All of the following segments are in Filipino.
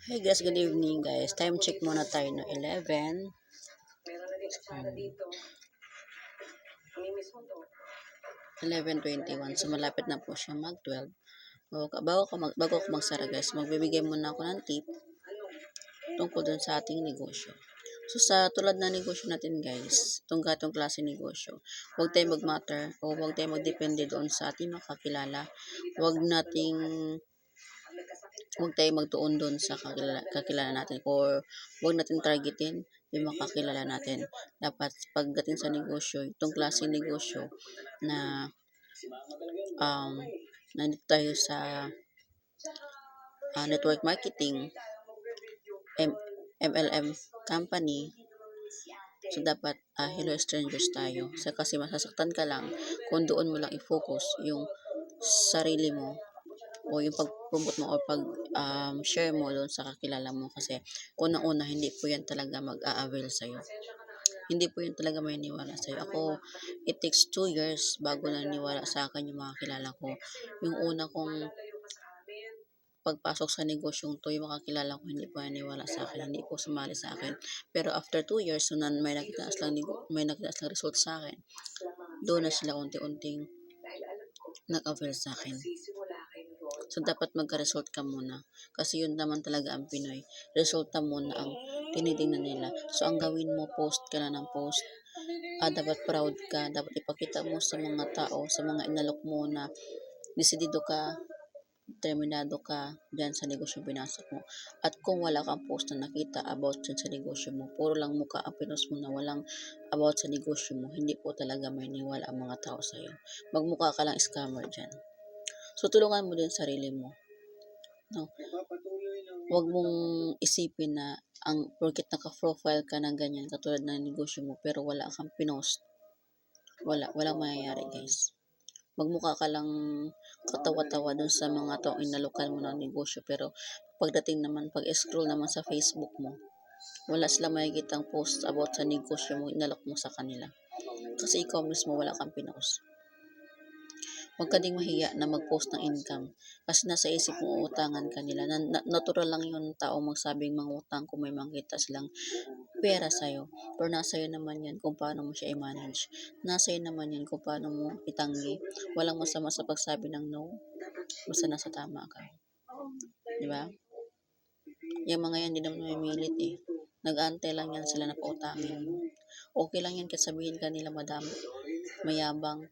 Hey guys, good evening guys. Time check muna tayo no 11. 11:21. So malapit na po siya mag-12. Bago ako magsara guys, magbibigay muna ako ng tip tungkol dun sa ating negosyo. So sa tulad na negosyo natin guys, itong gatong klase negosyo, huwag tayong mag-matter o huwag tayong magdepende doon sa ating makakilala. Huwag tayong magtuon doon sa kakilala natin or huwag natin targetin yung makakilala natin. Dapat pagdating sa negosyo, itong klase negosyo na nandito tayo sa network marketing, MLM company. So dapat hello strangers tayo. Kasi masasaktan ka lang kung doon mo lang i-focus yung sarili mo o yung pag-promote mo o pag-share mo doon sa kakilala mo, kasi unang-una hindi po yan talaga mag-a-avail sa'yo. Hindi po yan talaga may niwala sa'yo. Ako, it takes 2 years bago naniwala sa akin yung mga kilala ko. Yung una kong pagpasok sa negosyong to, yung makakilala ko hindi po naniwala sa akin, hindi po sumali sa akin. Pero after 2 years, so may nakita silang result sa akin, doon na sila unti-unting nag-avail sa akin. So, dapat magka-result ka muna. Kasi yun naman talaga ang Pinoy. Resulta muna ang tinitingnan nila. So, ang gawin mo, post ka na ng post. Dapat proud ka. Dapat ipakita mo sa mga tao, sa mga inalok mo na desidido ka, determinado ka dyan sa negosyo pinasok mo. At kung wala kang post na nakita about dyan sa negosyo mo, puro lang mukha ang pinost mo na walang about sa negosyo mo, hindi po talaga may niwala ang mga tao sa'yo. Magmukha ka lang scammer dyan. So, tulungan mo din sarili mo. No? Huwag mong isipin na porket naka-profile ka ng ganyan, katulad ng negosyo mo, pero wala kang pinost. Walang mangyayari guys. Magmukha ka lang katawa-tawa dun sa mga taong inalokal mo ng negosyo, pero pagdating naman, pag-scroll naman sa Facebook mo, wala sila makikitang post about sa negosyo mo, inalok mo sa kanila. Kasi ikaw mismo wala kang pinost. Huwag ka ding mahiya na mag-post ng income. Kasi nasa isip mo, uutangan ka nila. Natural lang yung tao magsabing mangutang kung may makita silang pera sa'yo. Pero nasa iyo naman yan kung paano mo siya i-manage. Nasa iyo naman yan kung paano mo itanggi. Walang masama sa pagsabi ng no. Basta nasa tama ka. Diba? Yung mga yan, hindi naman mamimilit eh. Nag-aantay lang yan sila na pautangin. Okay lang yan kasi sabihin ka nila madam, mayabang,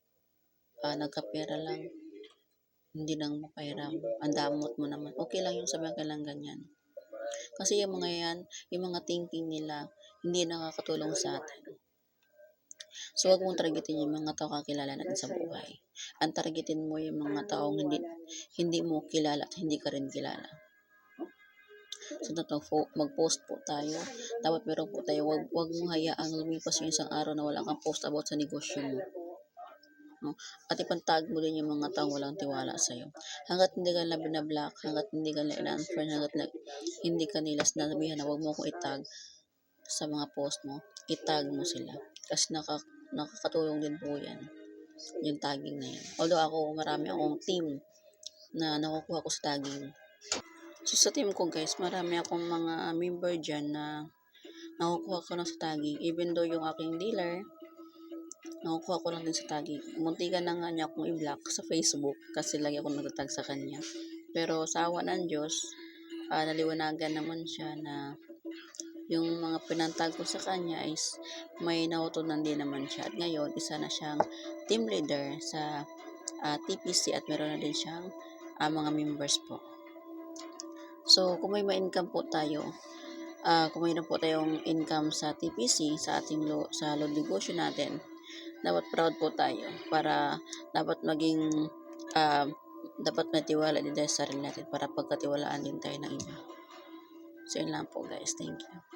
nagkapera lang, hindi nang mapairam, ang damot mo naman. Okay lang yung sabihan ka lang ganyan. Kasi yung mga yan, yung mga thinking nila, hindi nakakatulong sa atin. So, wag mong targetin yung mga tao kakilala natin sa buhay. Ang targetin mo yung mga taong hindi mo kilala at hindi ka rin kilala. So, mag-post po tayo. Dapat meron po tayo. Wag mo hayaang lumipas yung isang araw na wala kang post about sa negosyo mo. No? At ipantag mo din yung mga taong walang tiwala sa'yo. Hanggat hindi ka nila binablock, hanggat hindi ka nila in-unfriend, hanggat hindi ka nila sinasabihan na huwag mo akong itag sa mga post mo, itag mo sila. Kasi nakakatulong din po yan, yung tagging na yan. Although marami akong team na nakukuha ko sa tagging. So sa team ko guys, marami akong mga member dyan na nakukuha ko na sa tagging. Even though yung aking dealer, nakukuha ko lang din sa tagging. Muntikan na nga niya akong i-block sa Facebook kasi lagi akong nagtatag sa kanya. Pero sa awa ng Diyos, naliwanagan naman siya na yung mga pinantag ko sa kanya is may nautunan din naman siya. At ngayon, isa na siyang team leader sa TPC at meron na din siyang mga members po. So, kung may ma-income po tayo, kung mayroon po tayong income sa TPC, sa ating sa negosyo natin, dapat proud po tayo para dapat maging dapat matiwala din tayo sa sarili natin para pagkatiwalaan din tayo ng iba. So, yun lang po guys. Thank you.